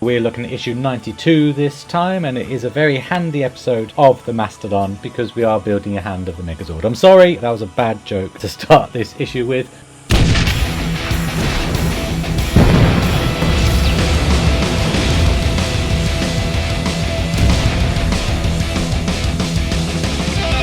We're looking at issue 92 this time, and it is a very handy episode of the Mastodon because we are building a hand of the Megazord. I'm sorry, that was a bad joke to start this issue with.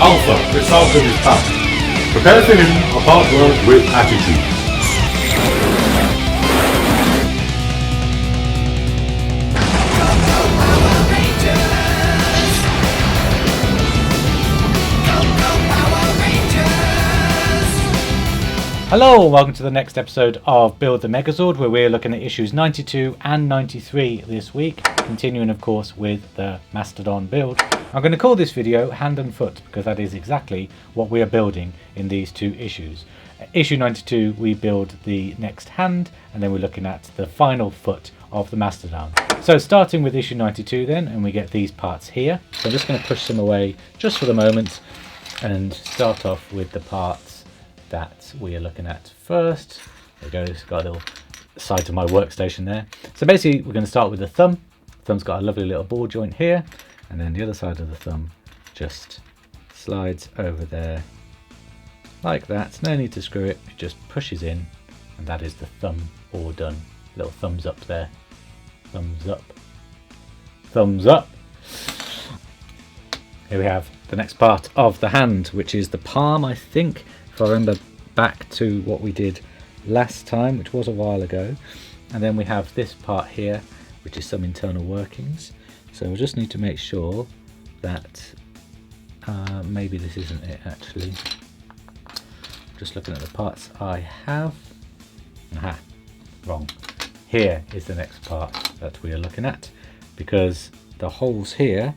Alpha, resolving his past. Prepare for him a partner with attitude. Hello and welcome to the next episode of Build the Megazord, where we're looking at issues 92 and 93 this week, continuing of course with the Mastodon build. I'm going to call this video Hand and Foot because that is exactly what we are building in these two issues. Issue 92 we build the next hand, and then we're looking at the final foot of the Mastodon. So starting with issue 92 then, and we get these parts here. So I'm just going to push them away just for the moment and start off with the parts that we are looking at first. There we go, it's got a little side of my workstation there. So basically we're going to start with the thumb. The thumb's got a lovely little ball joint here, and then the other side of the thumb just slides over there like that. No need to screw it, it just pushes in, and that is the thumb all done. Little thumbs up there. Thumbs up. Thumbs up. Here we have the next part of the hand, which is the palm, I think. If I remember back to what we did last time, which was a while ago. And then we have this part here, which is some internal workings. So we just need to make sure that maybe this isn't it actually. Just looking at the parts I have. Aha, wrong. Here is the next part that we are looking at, because the holes here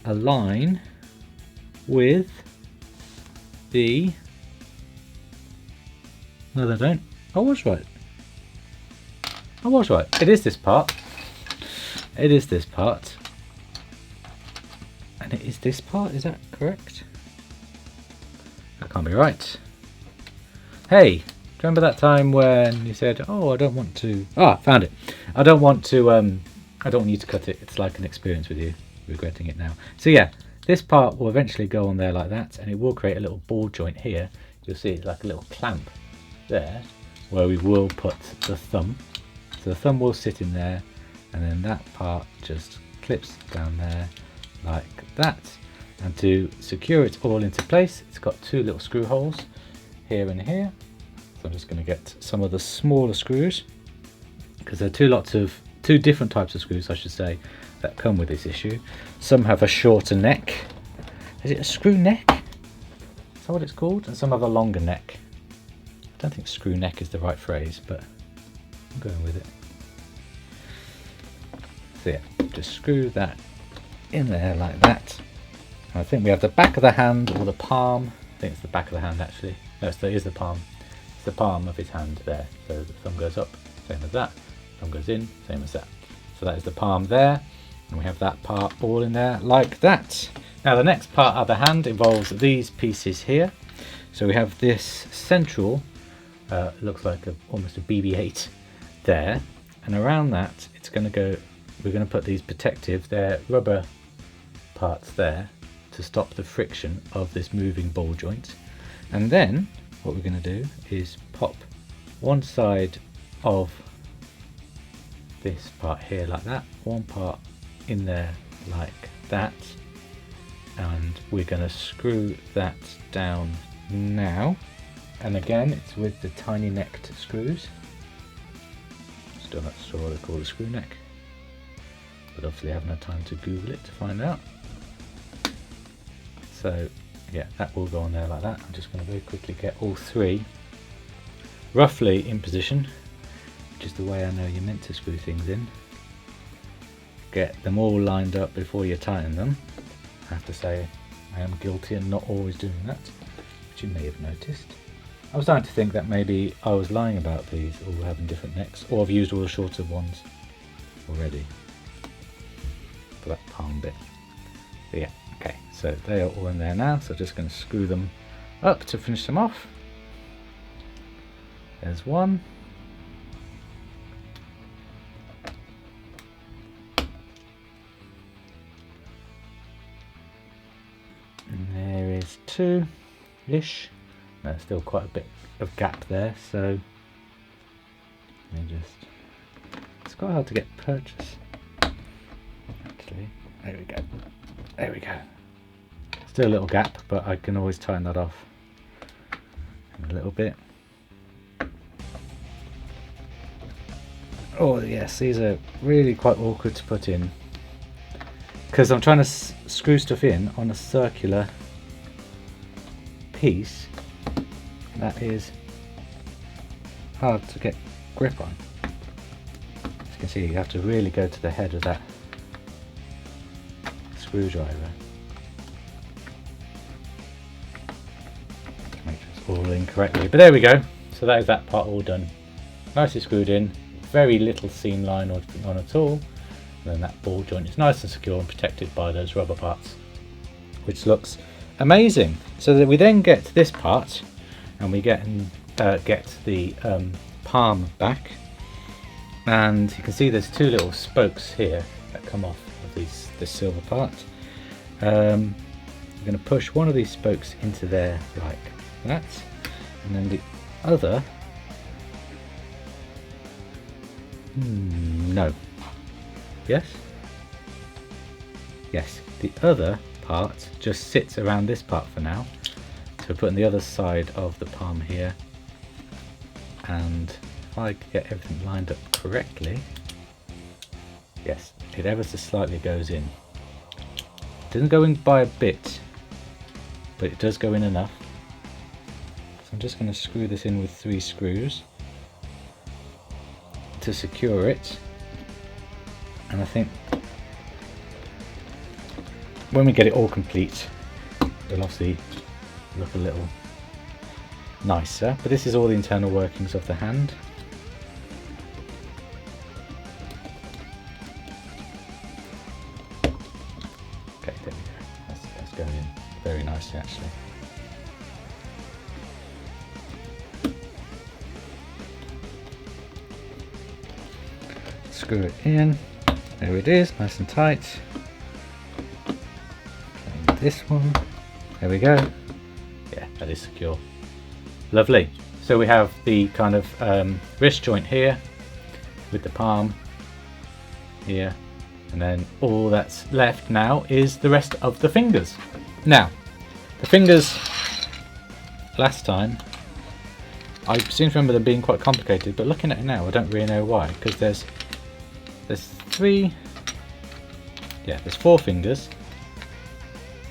align with the... No, they don't. I was right. I was right. It is this part. It is this part. And it is this part, is that correct? That can't be right. Hey, do you remember that time when you said, oh, I don't want to... Ah, found it. I don't want to, I don't want you to cut it. It's like an experience with you. Regretting it now. So yeah, this part will eventually go on there like that, and it will create a little ball joint here. You'll see it's like a little clamp there where we will put the thumb. So the thumb will sit in there, and then that part just clips down there like that. And to secure it all into place, it's got two little screw holes here and here. So I'm just going to get some of the smaller screws, because there are two different types of screws, I should say, that come with this issue. Some have a shorter neck. Is it a screw neck? Is that what it's called? And some have a longer neck. I don't think screw neck is the right phrase, but I'm going with it. So yeah, just screw that in there like that. And I think we have the back of the hand, or the palm. I think it's the back of the hand actually. No, it is the palm. It's the palm of his hand there. So the thumb goes up, same as that. Thumb goes in, same as that. So that is the palm there. And we have that part all in there like that. Now the next part of the hand involves these pieces here. So we have this central, looks like almost a BB-8 there, and around that it's going to go, we're going to put these protective, they're rubber parts there to stop the friction of this moving ball joint. And then what we're going to do is pop one side of this part here like that, one part in there like that, and we're going to screw that down now. And again, it's with the tiny necked screws. Still not sure what they call the screw neck, but obviously I haven't had time to Google it to find out. So yeah, that will go on there like that. I'm just going to very quickly get all three roughly in position, which is the way I know you're meant to screw things in. Get them all lined up before you tighten them. I have to say I am guilty and not always doing that, which you may have noticed. I was starting to think that maybe I was lying about these all having different necks, or I've used all the shorter ones already for that palm bit. But yeah, okay, so they are all in there now, so just going to screw them up to finish them off. There's one. 2-ish. No, still quite a bit of gap there, so let me just, it's quite hard to get purchase. Actually, there we go. There we go. Still a little gap, but I can always tighten that off a little bit. Oh yes, these are really quite awkward to put in because I'm trying to screw stuff in on a circular piece that is hard to get grip on. As you can see, you have to really go to the head of that screwdriver. Make sure it's all in correctly. But there we go. So that is that part all done. Nicely screwed in. Very little seam line or anything on at all. And then that ball joint is nice and secure and protected by those rubber parts, which looks amazing. So that we then get to this part and we get the palm back, and you can see there's 2 little spokes here that come off of this silver part. I'm going to push one of these spokes into there like that, and then the other, no, yes, the other part just sits around this part for now. So we're putting the other side of the palm here, and if I get everything lined up correctly, yes, it ever so slightly goes in. It doesn't go in by a bit, but it does go in enough. So I'm just going to screw this in with 3 screws to secure it, and I think when we get it all complete it'll obviously look a little nicer. But this is all the internal workings of the hand. Okay, there we go. That's going in very nicely actually. Screw it in. There it is, nice and tight. And this one, there we go. Yeah, that is secure. Lovely. So we have the kind of wrist joint here with the palm here, and then all that's left now is the rest of the fingers. Now, the fingers, last time I seem to remember them being quite complicated, but looking at it now I don't really know why, because there's 4 fingers,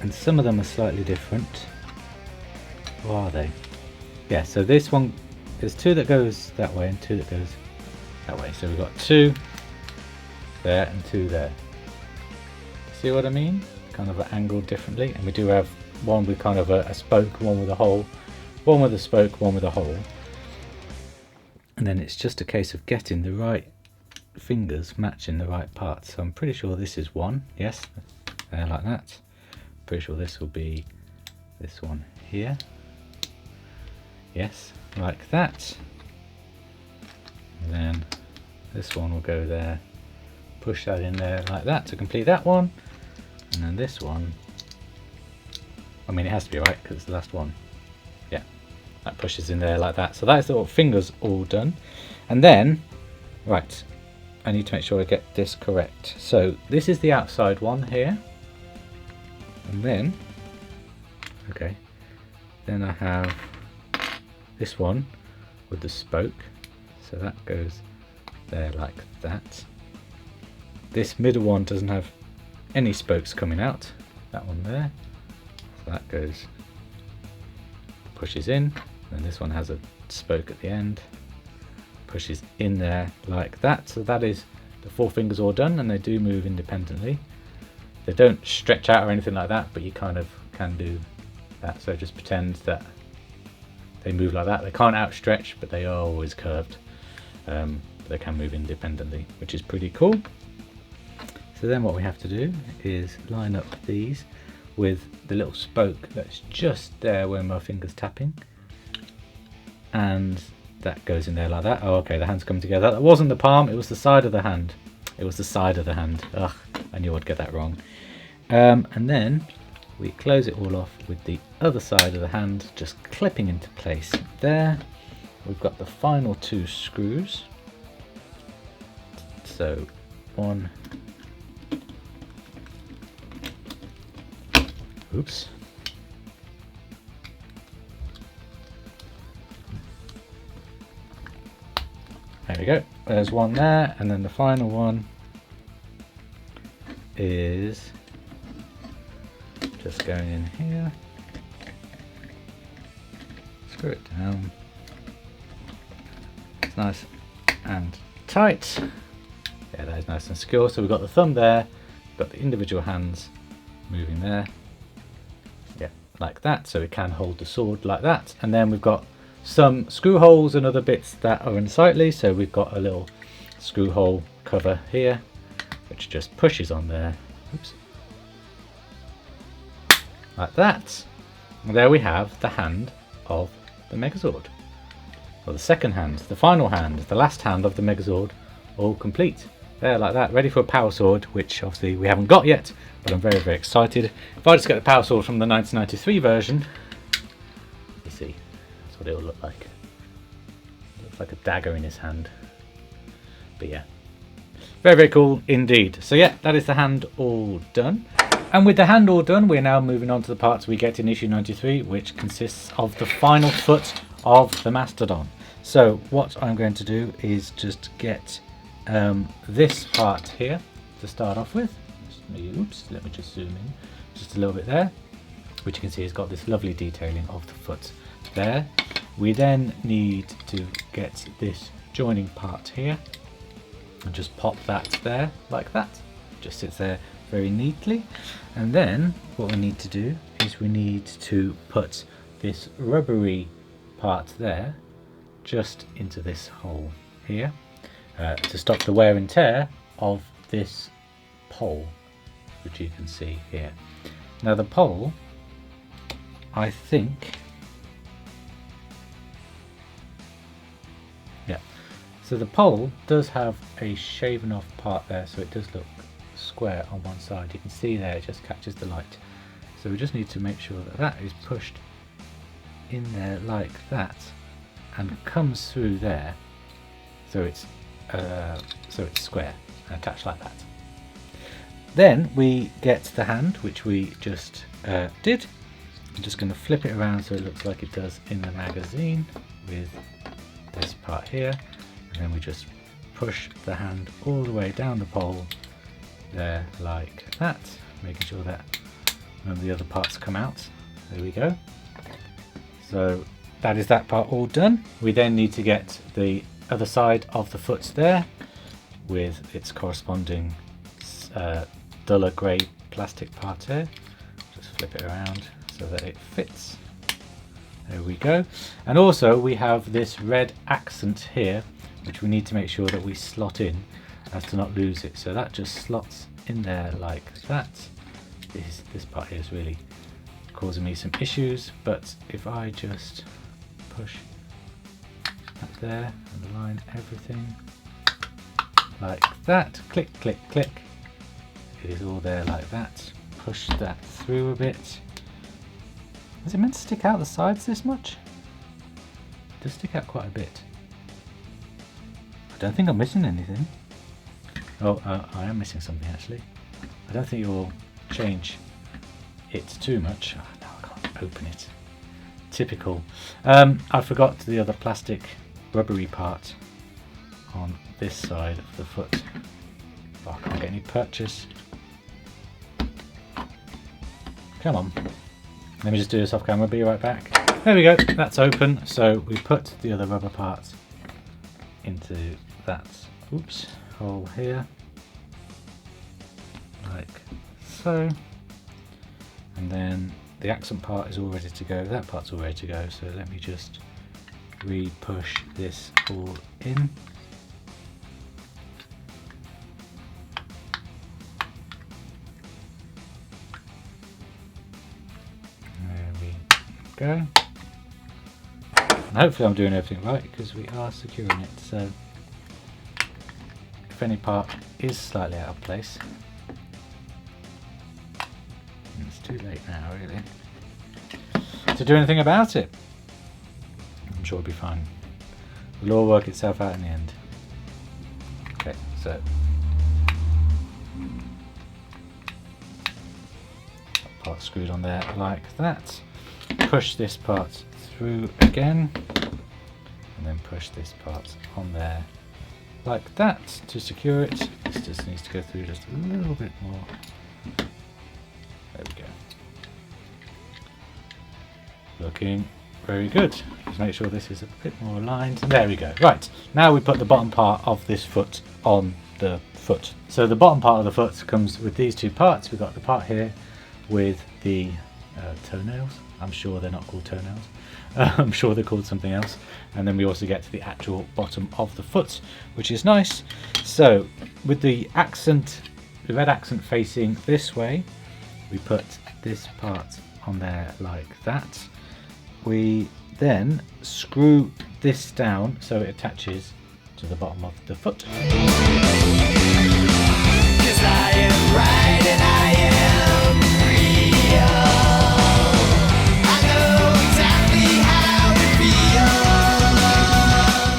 and some of them are slightly different. What are they? Yeah, so this one, there's 2 that goes that way and 2 that goes that way. So we've got 2 there and 2 there. See what I mean? Kind of angled differently, and we do have one with kind of a spoke, one with a hole, one with a spoke, one with a hole. And then it's just a case of getting the right fingers matching the right parts. So I'm pretty sure this is one, yes, there like that. Pretty sure this will be this one here, yes, like that. And then this one will go there, push that in there like that to complete that one. And then this one, I mean it has to be right because it's the last one. Yeah, that pushes in there like that. So that's the fingers all done. And then, right, I need to make sure I get this correct. So this is the outside one here, and then, okay, then I have this one with the spoke, so that goes there like that. This middle one doesn't have any spokes coming out, that one there, so that goes, pushes in, and this one has a spoke at the end, pushes in there like that. So that is the 4 fingers all done, and they do move independently. They don't stretch out or anything like that, but you kind of can do that. So just pretend that they move like that. They can't outstretch, but they are always curved. They can move independently, which is pretty cool. So then what we have to do is line up these with the little spoke that's just there where my finger's tapping, and that goes in there like that. Oh, okay, the hands come together. That wasn't the palm, it was the side of the hand. It was the side of the hand. Ugh, I knew I'd get that wrong. And then we close it all off with the other side of the hand just clipping into place there. We've got the final 2 screws. So 1, oops, there we go, there's one there, and then the final one is just going in here, screw it down, it's nice and tight. Yeah, that is nice and secure. So we've got the thumb there, got the individual hands moving there, yeah, like that, so it can hold the sword like that. And then we've got some screw holes and other bits that are unsightly, so we've got a little screw hole cover here which just pushes on there, oops, like that. And there we have the hand of the Megazord, or the second hand, the final hand, the last hand of the Megazord, all complete there like that, ready for a power sword, which obviously we haven't got yet, but I'm very excited. If I just get the power sword from the 1993 version, you see, that's what it will look like. It looks like a dagger in his hand, but yeah, very cool indeed. So yeah, that is the hand all done. And with the hand all done, we're now moving on to the parts we get in issue 93, which consists of the final foot of the Mastodon. So what I'm going to do is just get this part here to start off with. Oops, let me just zoom in just a little bit there, which you can see has got this lovely detailing of the foot there. We then need to get this joining part here and just pop that there like that, just sits there very neatly. And then what we need to do is we need to put this rubbery part there just into this hole here to stop the wear and tear of this pole, which you can see here. Now the pole, I think, yeah, so the pole does have a shaven off part there, so it does look square on one side. You can see there it just catches the light, so we just need to make sure that that is pushed in there like that and comes through there, so it's square and attached like that. Then we get the hand, which we just did. I'm just going to flip it around so it looks like it does in the magazine with this part here, and then we just push the hand all the way down the pole there like that, making sure that none of the other parts come out. There we go. So that is that part all done. We then need to get the other side of the foot there with its corresponding duller grey plastic part here. Just flip it around so that it fits. There we go. And also we have this red accent here, which we need to make sure that we slot in as to not lose it. So that just slots in there like that. This part here is really causing me some issues, but if I just push that there and align everything like that, click, click, click, it is all there like that. Push that through a bit. Is it meant to stick out the sides this much? It does stick out quite a bit. I don't think I'm missing anything. Oh, I am missing something actually. I don't think it will change it too much. Oh, no, I can't open it. Typical. I forgot the other plastic rubbery part on this side of the foot. Oh, I can't get any purchase. Come on. Let me just do this off camera, be right back. There we go, that's open. So we put the other rubber part into that, oops, hole here, like so. And then the accent part is all ready to go, that part's all ready to go. So let me just re-push this all in. Go. And hopefully I'm doing everything right because we are securing it, so if any part is slightly out of place, let's too late now, really, to do anything about it. I'm sure it'll be fine. It'll all work itself out in the end. Okay, so part screwed on there like that. Push this part through again, and then push this part on there like that to secure it. This just needs to go through just a little bit more. There we go. Looking very good. Just make sure this is a bit more aligned. There we go. Right, now we put the bottom part of this foot on the foot. So the bottom part of the foot comes with these two parts. We've got the part here with the toenails. I'm sure they're not called toenails. I'm sure they're called something else. And then we also get to the actual bottom of the foot, which is nice. So with the accent, the red accent facing this way, we put this part on there like that. We then screw this down so it attaches to the bottom of the foot. 'Cause I am right and I am real. I know exactly how it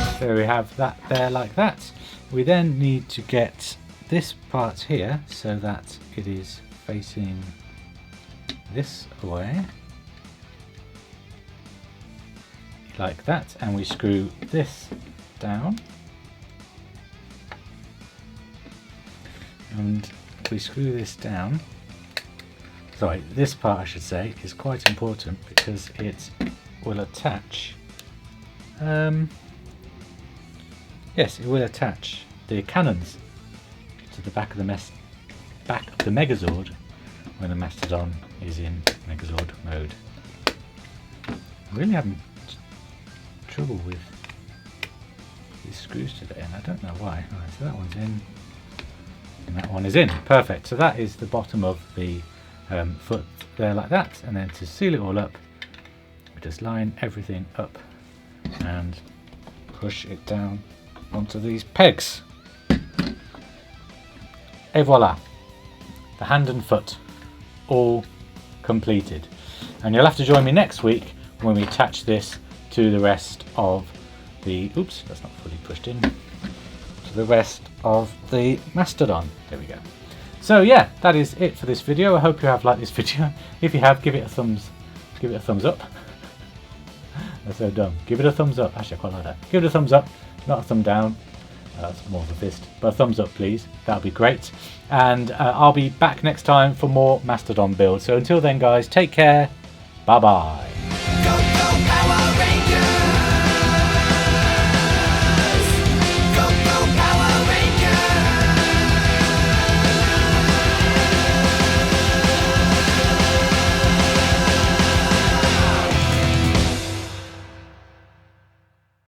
feels. So we have that there like that. We then need to get this part here so that it is facing this way. Like that, and we screw this down, and we screw this down. Sorry, this part I should say is quite important because it will attach yes, it will attach the cannons to the back of the Megazord when the Mastodon is in Megazord mode. I'm really having trouble with these screws today, and I don't know why. Alright, so that one's in, and that one is in. Perfect. So that is the bottom of the foot there like that, and then to seal it all up, we just line everything up and push it down onto these pegs. Et voila! The hand and foot all completed. And you'll have to join me next week when we attach this to the rest of the, oops, that's not fully pushed in, to the rest of the Mastodon. There we go. So yeah, that is it for this video. I hope you have liked this video. If you have, give it a thumbs up. That's so dumb. Give it a thumbs up. Actually, I quite like that. Give it a thumbs up, not a thumb down. That's more of a fist, but a thumbs up please. That would be great. And I'll be back next time for more Mastodon builds. So until then guys, take care. Bye bye.